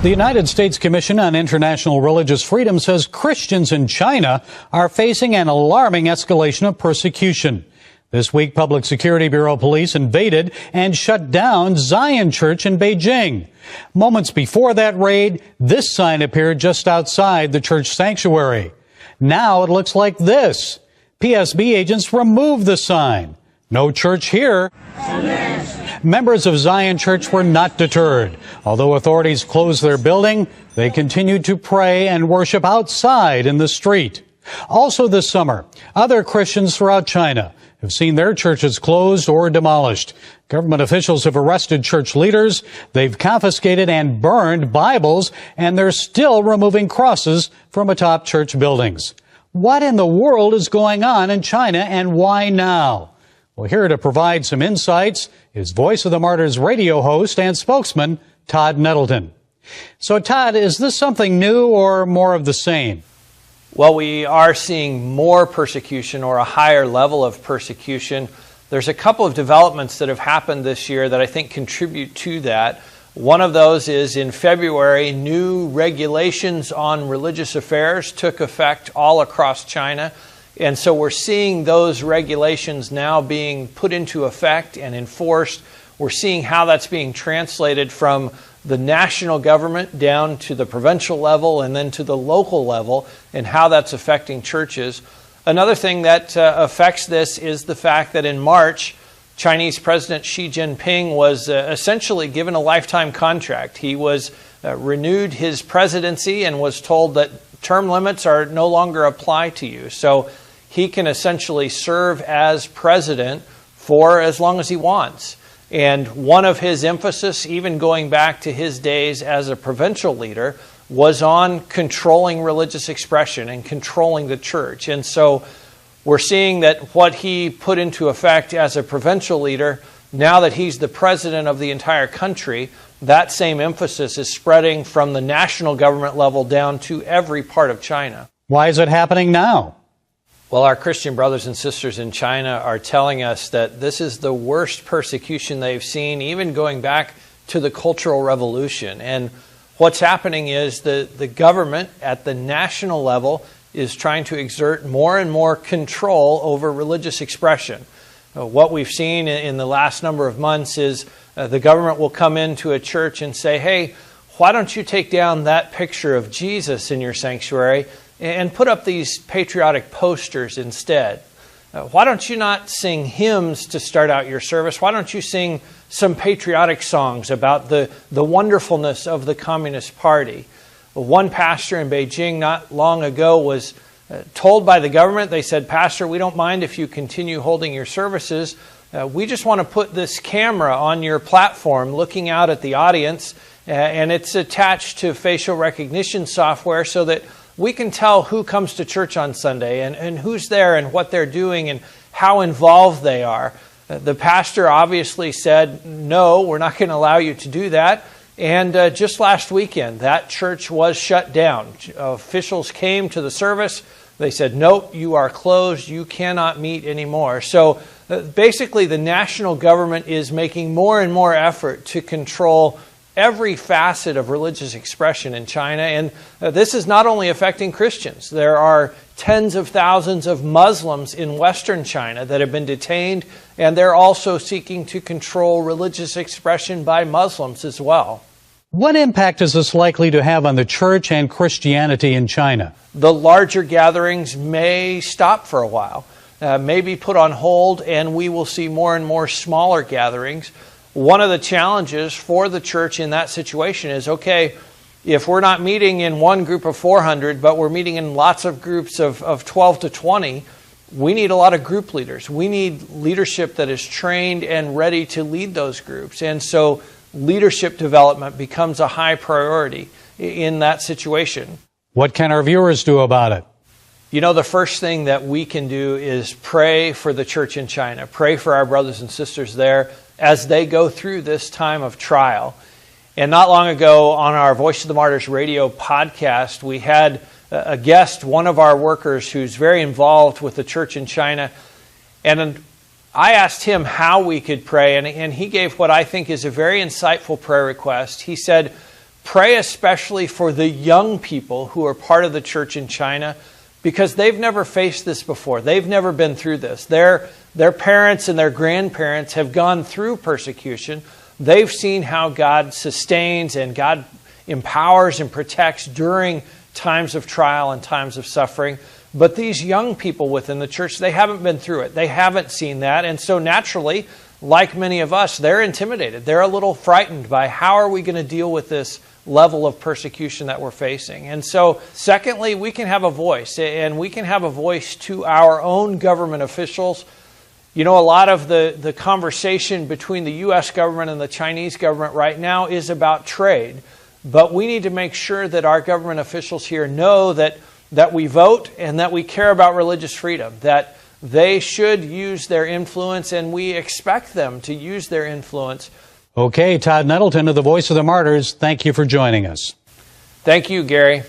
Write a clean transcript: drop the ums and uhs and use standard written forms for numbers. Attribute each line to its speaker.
Speaker 1: The United States Commission on International Religious Freedom says Christians in China are facing an alarming escalation of persecution. This week, Public Security Bureau police invaded and shut down Zion Church in Beijing. Moments before that raid, this sign appeared just outside the church sanctuary. Now it looks like this. PSB agents removed the sign. No church here. Members of Zion Church were not deterred. Although authorities closed their building, they continued to pray and worship outside in the street. Also this summer, other Christians throughout China have seen their churches closed or demolished. Government officials have arrested church leaders. They've confiscated and burned Bibles, and they're still removing crosses from atop church buildings. What in the world is going on in China, and why now? Well, here to provide some insights is Voice of the Martyrs radio host and spokesman, Todd Nettleton. So, Todd, is this something new or more of the same?
Speaker 2: Well, we are seeing more persecution or a higher level of persecution. There's a couple of developments that have happened this year that I think contribute to that. One of those is in February, new regulations on religious affairs took effect all across China. And so we're seeing those regulations now being put into effect and enforced. We're seeing how that's being translated from the national government down to the provincial level and then to the local level, and how that's affecting churches. Another thing that affects this is the fact that in March, Chinese President Xi Jinping was essentially given a lifetime contract. He was renewed his presidency and was told that term limits are no longer apply to you. So he can essentially serve as president for as long as he wants. And one of his emphasis, even going back to his days as a provincial leader, was on controlling religious expression and controlling the church. And so we're seeing that what he put into effect as a provincial leader, now that he's the president of the entire country, that same emphasis is spreading from the national government level down to every part of China.
Speaker 1: Why is it happening now?
Speaker 2: Well, our Christian brothers and sisters in China are telling us that this is the worst persecution they've seen, even going back to the Cultural Revolution. And what's happening is the government at the national level is trying to exert more and more control over religious expression. What we've seen in the last number of months is the government will come into a church and say, hey, why don't you take down that picture of Jesus in your sanctuary and put up these patriotic posters instead? Why don't you not sing hymns to start out your service? Why don't you sing some patriotic songs about the wonderfulness of the Communist Party? One pastor in Beijing not long ago was told by the government, they said, Pastor, we don't mind if you continue holding your services. We just want to put this camera on your platform looking out at the audience, and it's attached to facial recognition software so that we can tell who comes to church on Sunday and who's there and what they're doing and how involved they are. The pastor obviously said, no, we're not going to allow you to do that. And just last weekend, that church was shut down. Officials came to the service. They said, nope, you are closed. You cannot meet anymore. So basically, the national government is making more and more effort to control every facet of religious expression in China. And this is not only affecting Christians. There are tens of thousands of Muslims in Western China that have been detained, and they're also seeking to control religious expression by Muslims as well.
Speaker 1: What impact is this likely to have on the church and Christianity in China?
Speaker 2: The larger gatherings may stop for a while, may be put on hold, and we will see more and more smaller gatherings. One of the challenges for the church in that situation is, okay, if we're not meeting in one group of 400, but we're meeting in lots of groups of 12 to 20, we need a lot of group leaders. We need leadership that is trained and ready to lead those groups. And so leadership development becomes a high priority in that situation.
Speaker 1: What can our viewers do about it?
Speaker 2: You know, the first thing that we can do is pray for the church in China. Pray for our brothers and sisters there as they go through this time of trial. And not long ago on our Voice of the Martyrs radio podcast, we had a guest, one of our workers who's very involved with the church in China. And I asked him how we could pray, and he gave what I think is a very insightful prayer request. He said, Pray especially for the young people who are part of the church in China, because they've never faced this before. They've never been through this. Their parents and their grandparents have gone through persecution. They've seen how God sustains and God empowers and protects during times of trial and times of suffering. But these young people within the church, they haven't been through it. They haven't seen that. And so naturally, like many of us, they're intimidated. They're a little frightened by how are we going to deal with this level of persecution that we're facing. And so, secondly, we can have a voice, and we can have a voice to our own government officials. You know, a lot of the conversation between the U.S. government and the Chinese government right now is about trade. But we need to make sure that our government officials here know that we vote and that we care about religious freedom, that they should use their influence, and we expect them to use their influence.
Speaker 1: Okay, Todd Nettleton of the Voice of the Martyrs, thank you for joining us.
Speaker 2: Thank you, Gary.